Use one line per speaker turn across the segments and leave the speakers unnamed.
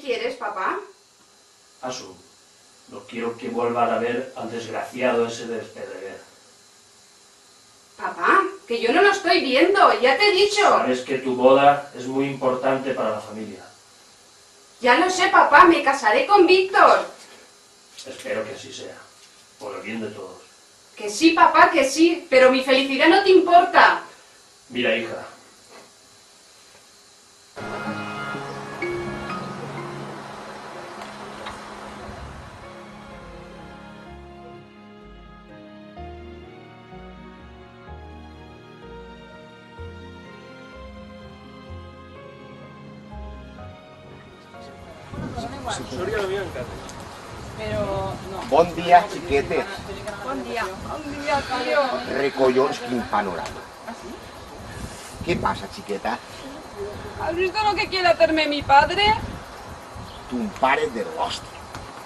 quieres, papá?
Asu, no quiero que vuelvan a ver al desgraciado ese de Pedreguer.
Papá, que yo no lo estoy viendo, ya te he dicho.
Sabes que tu boda es muy importante para la familia.
Ya lo sé, papá, me casaré con Víctor.
Espero que así sea, por el bien de todos.
Que sí, papá, que sí, pero mi felicidad no te importa.
Mira, hija.
Bon dia, xiquetes.
Bon dia. Bon dia, tio.
Recollons, quin panorama. ¿Qué pasa, chiqueta?
¿Has visto lo que quiere hacerme mi padre?
Tu pare de l'hòstia.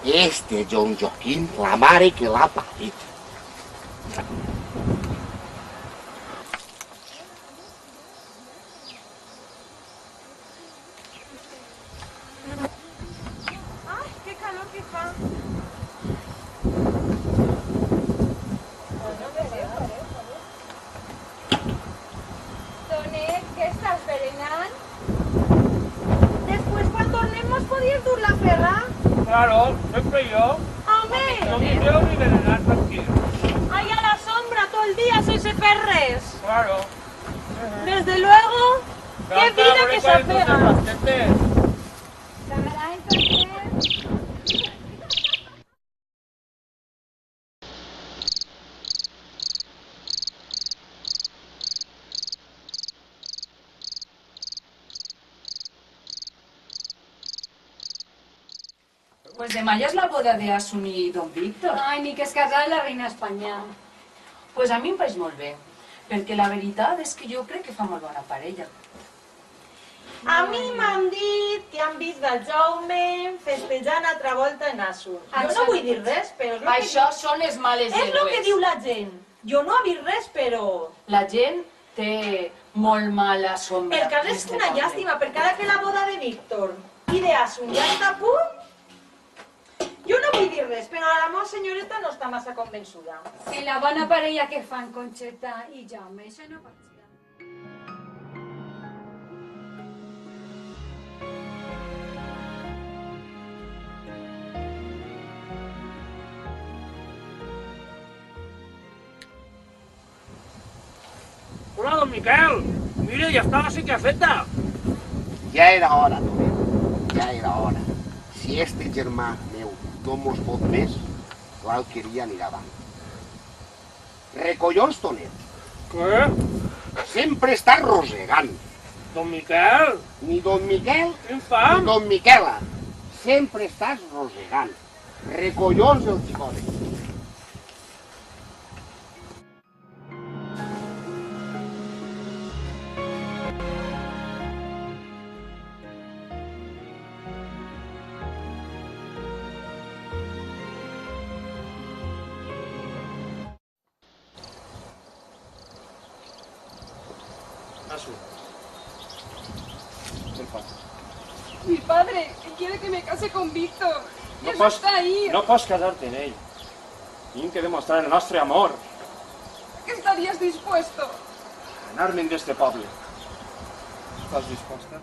Este John Joaquín, la mare que l'ha parit.
Ay, qué calor que fa.
Tonet, què estàs berenant? Després, quan tornem, mos podies dur la ferra?
Claro, siempre yo.
Home!
No me veo ni venenar tranquilo.
Ahí a la sombra todo el día sin hacer res.
Claro.
Desde luego, qué vida que se apega.
Pues demà ja és la boda de Asun i don Víctor.
Ai, ni que es casara la reina Espanya.
Pues a mi em pareix molt bé, perquè la veritat és que jo crec que fa molt bona parella.
A mi m'han dit que han vist el Jaume festejant altra volta en Asun. Jo no vull dir res, però és
Això són les males
el que diu la gent. Jo no he vist res, però...
La gent té molt mala sombra.
El cas és una llàstima, perquè ara que la boda de Víctor i d'Asun ja està a punt, jo no vull dir res, però la meva senyoreta no està massa convençuda.
Si la bona parella que fan Conxeta i Jaume, això no pot ser.
Hola, don Miquel. Mire, ya está la silla feta.
Ja era hora, Tonet. Ja era hora. Si este germà meu no mos pot més, l'alqueria anirà avant. Recollons, Tonet.
Què?
Sempre està rosegant.
Don Miquel.
Ni don Miquel
Quin fam?
ni don Miquela. Sempre estàs rosegant. Recollons el xicot.
Asu. ¿Qué pasa?
Mi padre, que quiere que me case con Víctor.
No
Eso
pots,
está ahí.
no pots casar-te en ell. Tenim que demostrar el nostre amor.
¿A qué estarías dispuesto?
Anar-me'n d'este poble. Estàs disposta?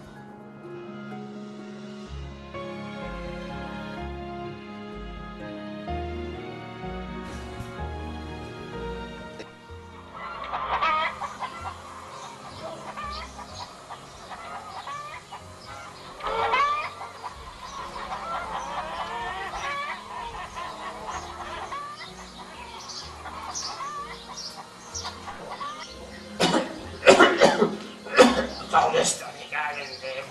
¿Dónde está mi caliente?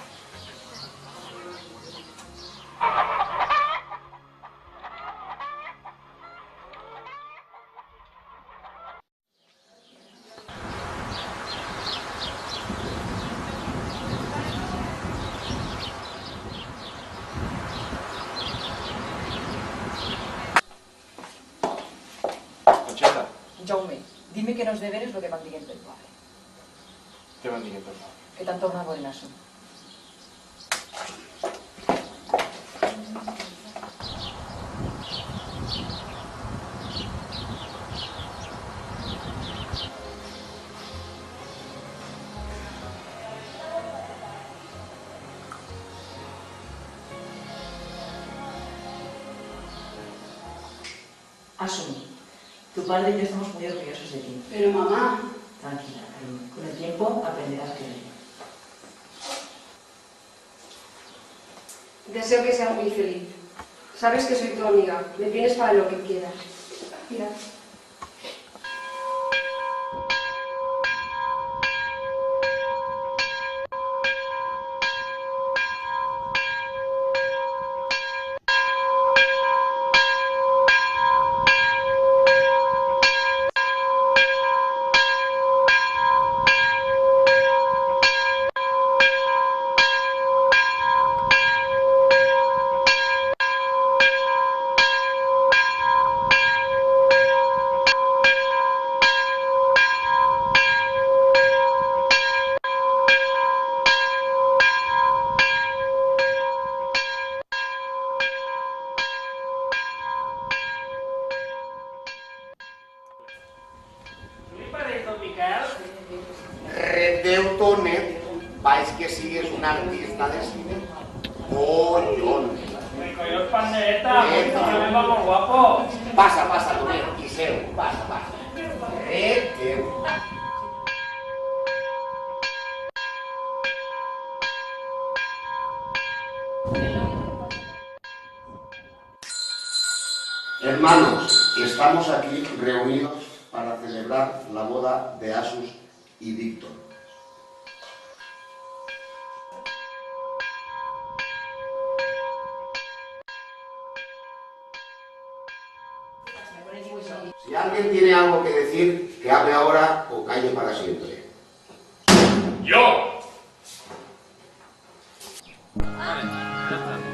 Conxeta,
Jaume, dime que no és de veres el que m'han dit pel poble.
què van dir per favor?
Que t'han tornat a Asun.
Asun, tu padre y yo estamos muy orgullosos de ti.
Pero mamá...
Tranquila, cariño. Con el tiempo aprenderás a querer.
Deseo que seas muy feliz. Sabes que soy tu amiga. Me tienes para lo que quieras. Mira.
Què li pareix, don Miquel?
Redeutonet, vais que sigues un artista de cine. Collons.
Me collons pandereta, també va molt guapo.
Passa, passa, Tonet, i seu, passa, passa. Redeu. Hermanos, estamos aquí reunidos para celebrar la boda de Asus y Víctor. Si alguien tiene algo que decir, que hable ahora o calle para siempre.
¡Yo! Vale, ya está.